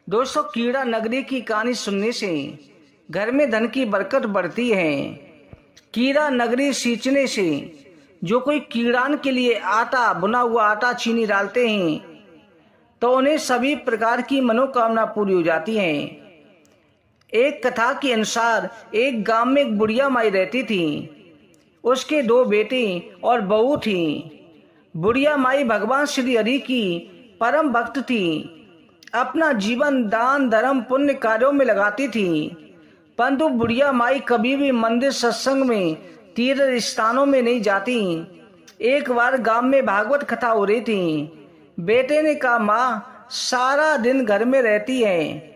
दोस्तों, कीड़ा नगरी की कहानी सुनने से घर में धन की बरकत बढ़ती है। कीड़ा नगरी सींचने से जो कोई कीड़ान के लिए आटा, बुना हुआ आटा, चीनी डालते हैं तो उन्हें सभी प्रकार की मनोकामना पूरी हो जाती है। एक कथा के अनुसार एक गांव में एक बुढ़िया माई रहती थी। उसके 2 बेटे और बहू थी। बुढ़िया माई भगवान श्री हरि की परम भक्त थी। अपना जीवन दान धर्म पुण्य कार्यों में लगाती थी। परंतु बुढ़िया माई कभी भी मंदिर, सत्संग में, तीर्थ स्थानों में नहीं जाती। एक बार गांव में भागवत कथा हो रही थी। बेटे ने कहा, माँ सारा दिन घर में रहती है,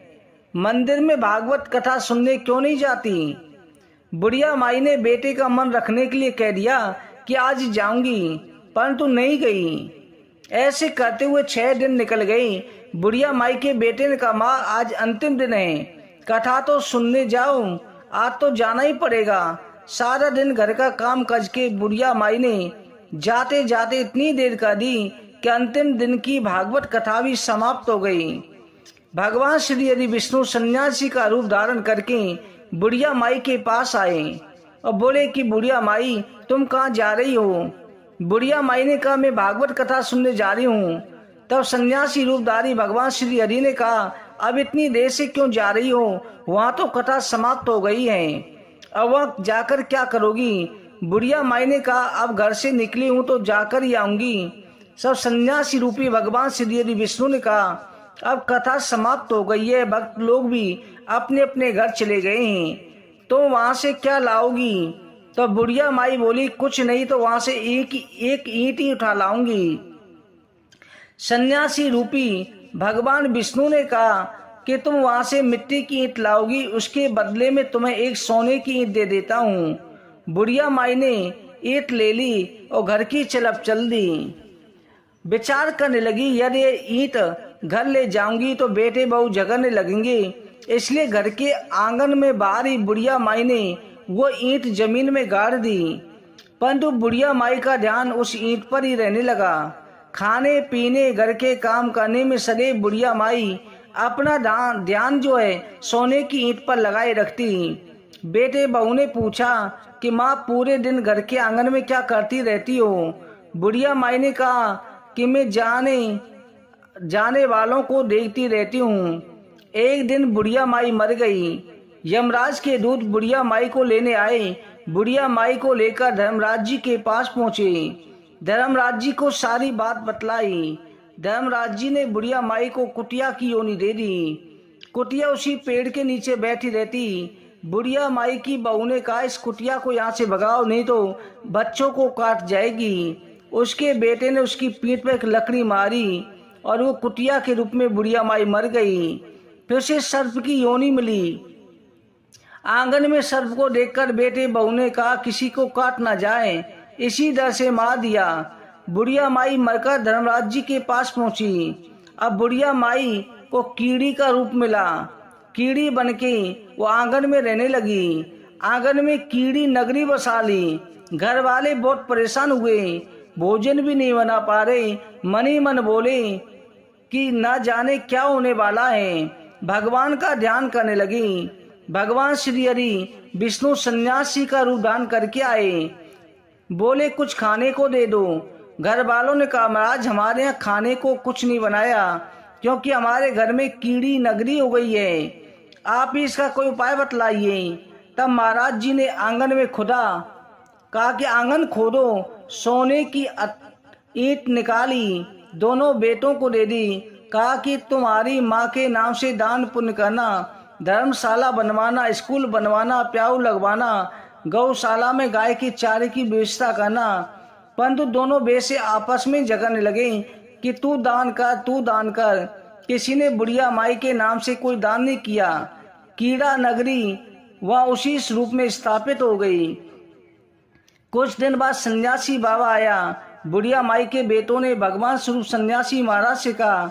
मंदिर में भागवत कथा सुनने क्यों नहीं जाती? बुढ़िया माई ने बेटे का मन रखने के लिए कह दिया कि आज जाऊंगी, परंतु नहीं गई। ऐसे करते हुए 6 दिन निकल गई। बुढ़िया माई के बेटे ने कहा, माँ आज अंतिम दिन है, कथा तो सुनने जाओ, आज तो जाना ही पड़ेगा। सारा दिन घर का काम काज के बुढ़िया माई ने जाते जाते इतनी देर कर दी कि अंतिम दिन की भागवत कथा भी समाप्त हो गई। भगवान श्री हरि विष्णु सन्यासी का रूप धारण करके बुढ़िया माई के पास आए और बोले कि बुढ़िया माई तुम कहाँ जा रही हो? बुढ़िया माई ने कहा, मैं भागवत कथा सुनने जा रही हूँ। तब सन्यासी रूपधारी भगवान श्री हरि ने कहा, अब इतनी देर से क्यों जा रही हो? वहाँ तो कथा समाप्त हो गई है, अब वहाँ जाकर क्या करोगी? बुढ़िया माई ने कहा, अब घर से निकली हूँ तो जाकर ही आऊंगी। सब सन्यासी रूपी भगवान श्री हरि विष्णु ने कहा, अब कथा समाप्त हो गई है, भक्त लोग भी अपने अपने घर चले गए हैं, तो वहां से क्या लाओगी? तो बुढ़िया माई बोली, कुछ नहीं तो वहां से एक ईंट ही उठा लाऊंगी। सन्यासी रूपी भगवान विष्णु ने कहा कि तुम वहां से मिट्टी की ईंट लाओगी, उसके बदले में तुम्हें एक सोने की ईंट दे देता हूँ। बुढ़िया माई ने ईंट ले ली और घर की चलप चल दी। विचार करने लगी, यदि ये ईंट घर ले जाऊंगी तो बेटे बहू झगड़ने लगेंगे, इसलिए घर के आंगन में बाहर ही बुढ़िया माई ने वो ईंट जमीन में गाड़ दी। परंतु बुढ़िया माई का ध्यान उस ईंट पर ही रहने लगा। खाने पीने, घर के काम करने में सदैव बुढ़िया माई अपना ध्यान जो है सोने की ईंट पर लगाए रखती। बेटे बहू ने पूछा कि माँ पूरे दिन घर के आंगन में क्या करती रहती हो? बुढ़िया माई ने कहा कि मैं जाने वालों को देखती रहती हूँ। एक दिन बुढ़िया माई मर गई। यमराज के दूत बुढ़िया माई को लेने आए। बुढ़िया माई को लेकर धर्मराज जी के पास पहुंचे। धर्मराज जी को सारी बात बतलाई। धर्मराज जी ने बुढ़िया माई को कुटिया की योनि दे दी। कुटिया उसी पेड़ के नीचे बैठी रहती। बुढ़िया माई की बहू ने कहा, इस कुटिया को यहाँ से भगाओ, नहीं तो बच्चों को काट जाएगी। उसके बेटे ने उसकी पीठ पर एक लकड़ी मारी और वो कुटिया के रूप में बुढ़िया माई मर गई। फिर उसे सर्प की योनि मिली। आंगन में सर्प को देखकर बेटे बहू ने कहा, किसी को काट ना जाए, इसी डर से मार दिया। बुढ़िया माई मरकर धर्मराज जी के पास पहुंची। अब बुढ़िया माई को कीड़ी का रूप मिला। कीड़ी बनके वो आंगन में रहने लगी। आंगन में कीड़ी नगरी बसा ली। घर वाले बहुत परेशान हुए, भोजन भी नहीं बना पा रहे। मन ही मन बोले कि न जाने क्या होने वाला है। भगवान का ध्यान करने लगी। भगवान श्री हरि विष्णु सन्यासी का रूप धारण करके आए। बोले, कुछ खाने को दे दो। घर वालों ने कहा, महाराज हमारे यहाँ खाने को कुछ नहीं बनाया, क्योंकि हमारे घर में कीड़ी नगरी हो गई है, आप ही इसका कोई उपाय बतलाइए। तब महाराज जी ने आंगन में खुदा, कहा कि आंगन खोदो। सोने की ईंट निकाली, दोनों बेटों को दे दी। कहा कि तुम्हारी माँ के नाम से दान पुण्य करना, धर्मशाला बनवाना, स्कूल बनवाना, प्याऊ लगवाना, गौशाला में गाय के चारे की व्यवस्था करना। परंतु दोनों बेटे आपस में झगड़ने लगे कि तू दान कर, तू दान कर। किसी ने बुढ़िया माई के नाम से कोई दान नहीं किया। कीड़ा नगरी वह उसी रूप में स्थापित हो गई। कुछ दिन बाद सन्यासी बाबा आया। बुढ़िया माई के बेटों ने भगवान स्वरूप सन्यासी महाराज से कहा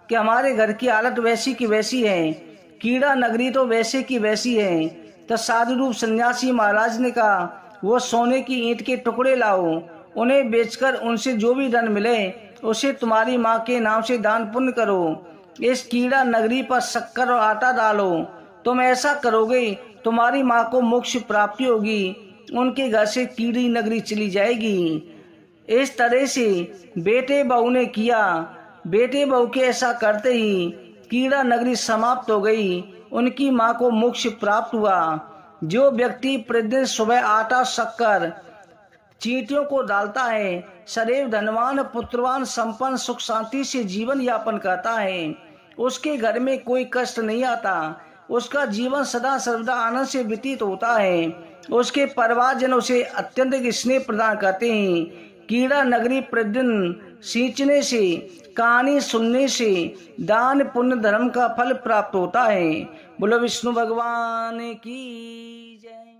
कि हमारे घर की हालत वैसी की वैसी है, कीड़ा नगरी तो वैसे की वैसी है। तो साधु रूप सन्यासी महाराज ने कहा, वो सोने की ईंट के टुकड़े लाओ, उन्हें बेचकर उनसे जो भी धन मिले उसे तुम्हारी माँ के नाम से दान पुण्य करो। इस कीड़ा नगरी पर शक्कर और आटा डालो। तुम ऐसा करोगे तुम्हारी माँ को मोक्ष प्राप्ति होगी, उनके घर से कीड़ी नगरी चली जाएगी। इस तरह से बेटे बहू ने किया। बेटे बहू के ऐसा करते ही कीड़ा नगरी समाप्त हो गई, उनकी माँ को मोक्ष प्राप्त हुआ। जो व्यक्ति प्रतिदिन सुबह आटा शक्कर चींटियों को डालता है, सदैव धनवान पुत्रवान संपन्न सुख शांति से जीवन यापन करता है। उसके घर में कोई कष्ट नहीं आता, उसका जीवन सदा सर्वदा आनंद से व्यतीत होता है। उसके परिवारजन उसे अत्यंत स्नेह प्रदान करते हैं। कीड़ा नगरी प्रतिदिन सींचने से, कहानी सुनने से दान पुण्य धर्म का फल प्राप्त होता है। बोलो विष्णु भगवान की जय।